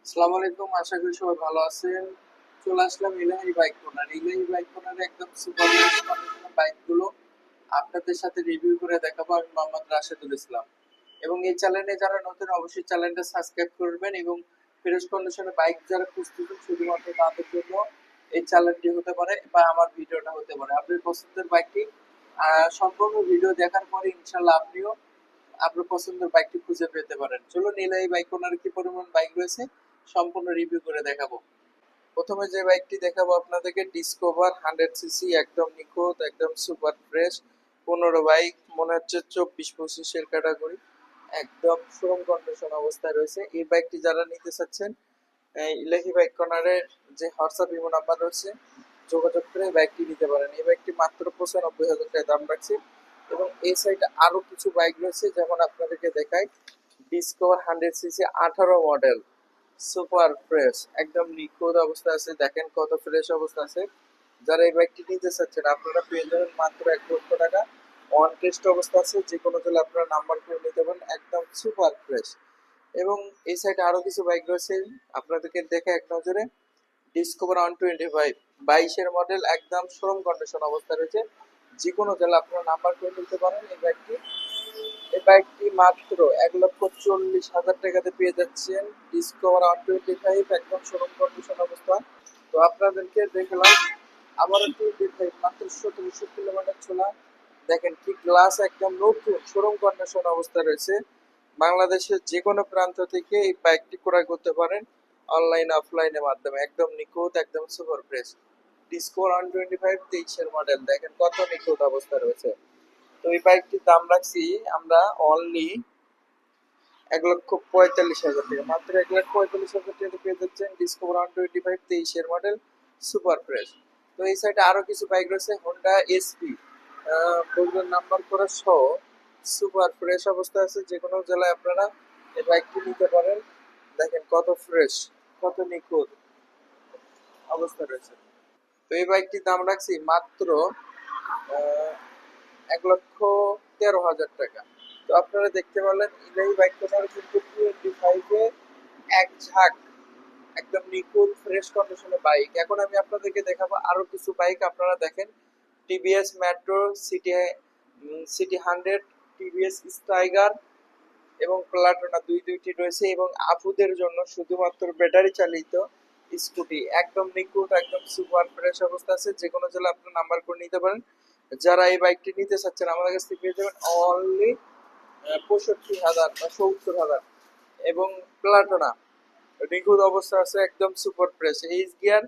আসসালামু আলাইকুম, আশা করি সবাই ভালো আছেন। চলে আসলাম ইলাহি বাইক কর্নার। ইলাহি বাইক কর্নারে একদম সুপার কন্ডিশনের বাইকগুলো আপনাদের সাথে রিভিউ করে দেখাবো। আমি মোহাম্মদ রাশেদুল ইসলাম, এবং এই চ্যানেলে যারা নতুন অবশ্যই চ্যানেলটা সাবস্ক্রাইব করবেন, এবং ফ্রেশ কন্ডিশনে বাইক যারা খুঁজতেছেন শুধুমাত্র তাদের জন্য এই চ্যানেলটি হতে পারে বা আমার ভিডিওটা হতে পারে। আপনার পছন্দের বাইকটি সম্পূর্ণ ভিডিও দেখার পরে ইনশাল্লাহ আপনিও আপনার পছন্দের বাইকটি খুঁজে পেতে পারেন। চলুন ইলাহি বাইক কর্নারে কি পরিমাণ বাইক রয়েছে সম্পূর্ণ রিভিউ করে দেখাবো। প্রথমে যে বাইকটি দেখাবো আপনাদেরকে ডিসকভার 100 সিসি, একদম নিখুঁত, একদম সুপার ফ্রেশ 15 বাইক, মনে হচ্ছে 24-25-এর ক্যাটাগরি, একদম শোরুম কন্ডিশন অবস্থায় রয়েছে। এই বাইকটি যারা নিতে চাচ্ছেন ইলাহি বাইক কর্নারের যে হোয়াটসঅ্যাপ ইমো নাম্বার রয়েছে যোগাযোগ করে এই বাইকটি নিতে পারেন। এই বাইকটি মাত্র 95,000 টাকা দাম রাখছি। এবং এই সাইডে আরো কিছু বাইক রয়েছে, যেমন আপনাদেরকে দেখাই। Discover 100 CC 18 model, super fresh, একদম নিখুঁত অবস্থা আছে, দেখেন কত ফ্রেশ অবস্থা আছে। যারা এই বাইকটি নিতে চাচ্ছেন আপনারা পেয়ে যাবেন মাত্র 1 লক্ষ টাকা। অন টেস্ট অবস্থা আছে, যে কোনো জেলা আপনারা নাম্বার করে নিতে পারেন, একদম সুপার ফ্রেশ। এবং এই সাইডে আরো কিছু বাইক রয়েছে আপনাদেরকে দেখে এক নজরে। ডিসকভার 125 22-এর মডেল, একদম শোরুম কন্ডিশন অবস্থা রয়েছে, যে কোনো জেলা আপনারা নাম্বার করে নিতে পারেন। এই বাইকটি মাত্র 1,40,000 টাকাতে পেয়ে যাচ্ছেন। ডিসকভার 125, একদম শোরুম কন্ডিশন অবস্থা। তো আপনাদেরকে দেখলাম আবার একটু দেখাই, মাত্র 1700 কিলোমিটার চলা, দেখেন কি গ্লাস, একদম নতুন শোরুম কন্ডিশন অবস্থা রয়েছে। বাংলাদেশের যে কোনো প্রান্ত থেকে এই বাইকটি ক্রয় করতে পারেন অনলাইন অফলাইনের মাধ্যমে, একদম নিখুঁত, একদম সুপার ফ্রেশ। ডিসকভার 125 23-এর মডেল, দেখেন কত নিখুঁত অবস্থা রয়েছে। তো এই বাইকটির দাম রাখছি আমরা অনলি 1,45,000 টাকা, মাত্র 1,45,000 টাকা পেয়ে যাচ্ছেন ডিসকভার 125 23-এর মডেল, সুপার ফ্রেশ। তো এই সাইডে আরো কিছু বাইক রয়েছে, হোন্ডা এসপি বগুড়ার নাম্বার করা সহ, সুপার ফ্রেশ অবস্থা আছে, যে কোনো জেলায় আপনারা এই বাইকটি নিতে পারেন। দেখেন কত ফ্রেশ, কত নিখুঁত অবস্থা রয়েছে। তো এই বাইকটির দাম রাখছি মাত্র 1,13,000 টাকা। তো আপনারা দেখতে পারলেন ইলাহি বাইক কর্নার কিন্তু 25-এ এক ঝাঁক একদম নিখুঁত ফ্রেশ কন্ডিশনের বাইক। এখন আমি আপনাদেরকে দেখাবো আরো কিছু বাইক। আপনারা দেখেন টিভিএস মেট্রো, সিটি 100, টিভিএস স্টাইগার এবং প্লাটোনা দুইটি রয়েছে, এবং আপুদের জন্য শুধুমাত্র ব্যাটারি চালিত স্কুটি, একদম নিখুঁত, একদম সুপার ফ্রেশ অবস্থা আছে, যে কোনো জেলা আপনার নাম্বার করে নিতে পারেন। যারা এই বাইকটি নিতে চাচ্ছেন আমাদের কাছ থেকে পেয়ে যাবেন অনলি 65,000 বা 70,000। এবং প্লাটোনা নিখুঁত অবস্থা আছে, একদম super fresh, H gear,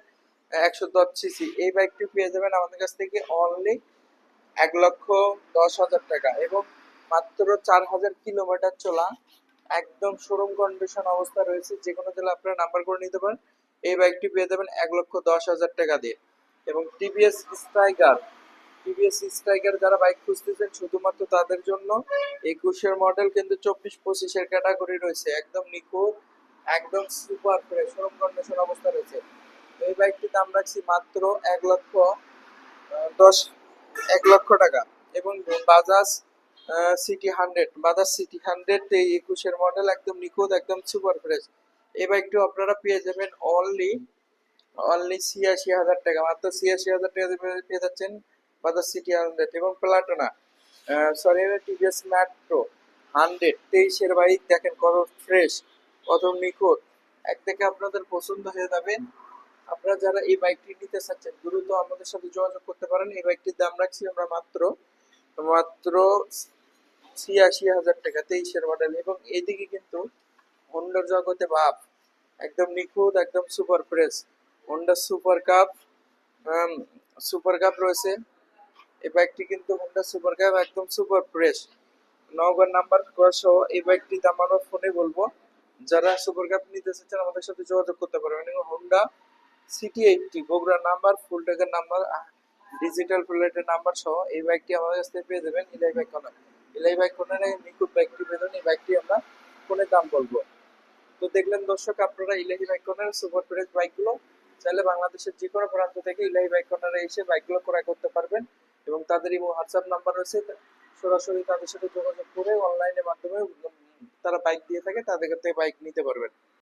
110 CC, এই বাইকটি পেয়ে যাবেন আমাদের কাছ থেকে অনলি 1,10,000 টাকা, এবং মাত্র 4,000 কিলোমিটার চলা, একদম শোরুম কন্ডিশন অবস্থা রয়েছে, যে কোনো জেলা আপনারা নাম্বার করে নিতে পারেন। এই বাইকটি পেয়ে যাবেন 1,10,000 টাকা দিয়ে। এবং টিভিএস স্ট্রাইকার যারা বাইক খুঁজতেছেন শুধুমাত্র তাদের জন্য 21-এর মডেল, কিন্তু 24-25-এর ক্যাটাগরি রয়েছে, একদম নিখুঁত, একদম সুপার ফ্রেশ শোরুম কন্ডিশন অবস্থা রয়েছে। তো এই বাইকটির দাম রাখছি মাত্র 1,10,000 টাকা। এবং বাজাজ সিটি 100 এই 21-এর মডেল, একদম নিখুঁত, একদম সুপার ফ্রেশ। এই বাইকটিও আপনারা পেয়ে যাবেন অনলি অনলি 86,000 টাকা, মাত্র 86,000 টাকা দিয়ে পেয়ে যাচ্ছেন বাজাজ সিটি 100। এবং প্লাটোনা সরি টিভিএস মেট্রো 123-এর বাইক, দেখেন কত ফ্রেশ, কত নিখুঁত, এক থেকে আপনাদের পছন্দ হয়ে যাবে। আপনারা যারা এই বাইকটি নিতে চাচ্ছেন দ্রুত আমাদের সাথে যোগাযোগ করতে পারেন। এই বাইকটির দাম রাখছি আমরা মাত্র মাত্র 86,000 টাকা, 23-এর মডেল। এবং এইদিকে কিন্তু হোন্ডার জগতে বাপ, একদম নিখুঁত, একদম super fresh Honda super cup রয়েছে। এই বাইকটি কিন্তু হোন্ডা সুপার কাপ, একদম সুপার ফ্রেশ, নগর নাম্বার করা সহ। এই বাইকটি দাম আমরা ফোনে বলবো। যারা সুপার কাপ নিতে চাচ্ছেন আমাদের সাথে যোগাযোগ করতে পারবেন। এবং হোন্ডা সিটি 80 বগুড়া নাম্বার, ফুল ট্যাগের নাম্বার, ডিজিটাল প্লেটের নাম্বার সহ এই বাইকটি আমাদের কাছ থেকে পেয়ে যাবেন ইলাই বাইক কর্নার। ইলাই বাইক কর্নারে নিখুঁত বাইকটি পেয়ে যাবেন। এই বাইকটি আমরা ফোনে দাম বলবো। তো দেখলেন দর্শক, আপনারা ইলাহি বাইক কর্নার সুপার ফ্রেশ বাইকগুলো চাইলে বাংলাদেশের যে কোনো প্রান্ত থেকে ইলাহি বাইক কর্নারে এসে বাইকগুলো ক্রয় করতে পারবেন। এবং তাদের এই হোয়াটসঅ্যাপ নাম্বার রয়েছে, সরাসরি তাদের সাথে যোগাযোগ করে অনলাইনের মাধ্যমে তারা বাইক দিয়ে থাকে, তাদের কাছ থেকে বাইক নিতে পারবেন।